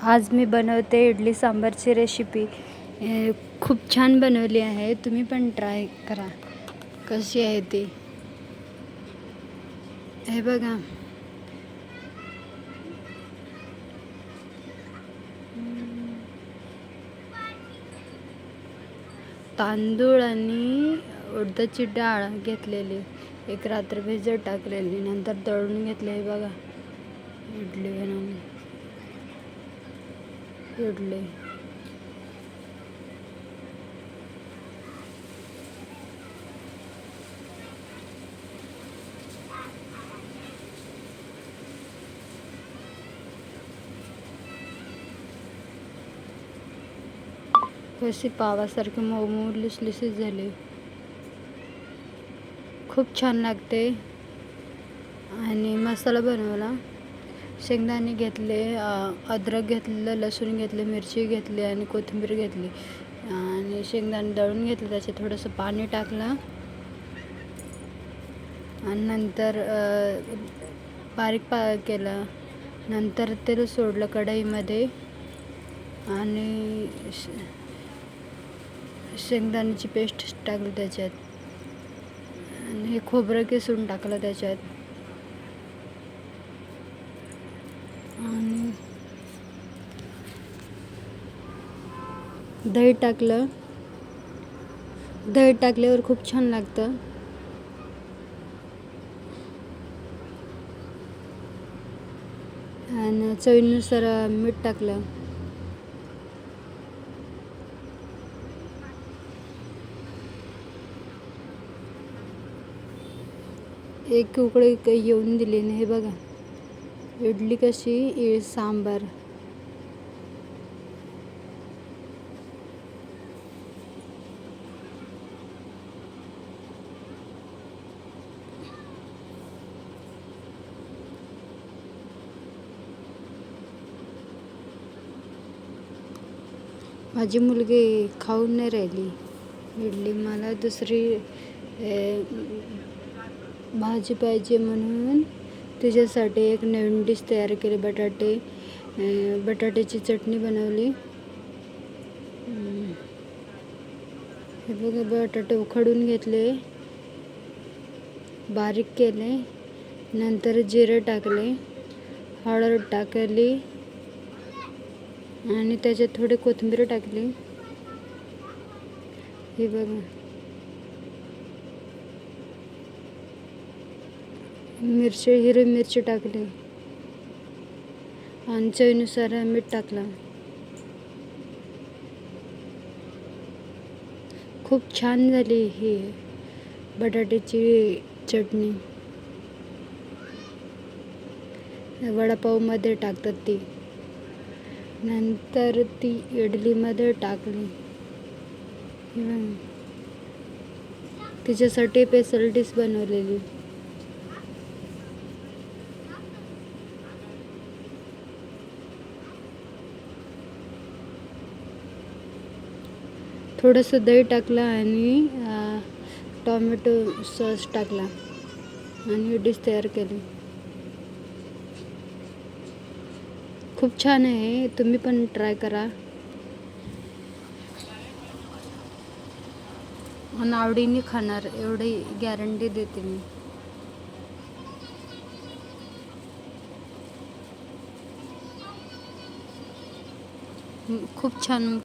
आज मी बनवते इडली सांबारची रेसिपी. खूप छान बनवली आहे, तुम्ही पण ट्राय करा कशी आहे ती. हे बघा, तांदूळ आणि उडदाची डाळ घेतलेली, एक रात्र भिजत टाकलेली, नंतर दळून घेतले. हे बघा, इडली बनवली. इडली कशी पावासारखी मऊ लुसलुसीत झाली, खूप छान लागते. आणि मसाला बनवला, शेंगदाणे घेतले, अद्रक घेतलेलं, लसूण घेतले, मिरची घेतली आणि कोथिंबीर घेतली आणि शेंगदाणे दळून घेतले. त्याच्यात थोडंसं पाणी टाकलं आणि नंतर बारीक केलं. नंतर तेल सोडलं कढईमध्ये आणि शेंगदाण्याची पेस्ट टाकली त्याच्यात आणि हे खोबरं किसून टाकलं त्याच्यात आणि दही टाकलं. दही टाकल्यावर खूप छान लागतं. आणि चवीनुसार मीठ टाकलं. एक उकळी येऊन दिली. हे बघा, इडली कशी सांबार. माझी मुलगी खाऊन नाही राहिली इडली. मला दुसरी भाजी पाहिजे म्हणून तिच्यासाठी एक नवीन डिश तयार केली. बटाट्याची चटणी बनवली. हे बघा, बटाटे उकडून घेतले, बारीक केले, नंतर जिरे टाकले, हळद टाकली आणि त्याच्यात थोडी कोथिंबीर टाकली. हे बघा, हिरवी मिरची टाकली आणि चवीनुसार मीठ टाकलं. खूप छान झाली ही बटाट्याची चटणी. वडापावमध्ये टाकतात ती. नंतर ती इडलीमध्ये टाकली. तिच्यासाठी स्पेशल डिश बनवलेली. थोडंसं दही टाकलं आणि टोमॅटो सॉस टाकला आणि डिश तयार केली. खूप छान आहे, तुम्ही पण ट्राय करा आणि आवडीने खाणार एवढी गॅरंटी देते मी. खूप छान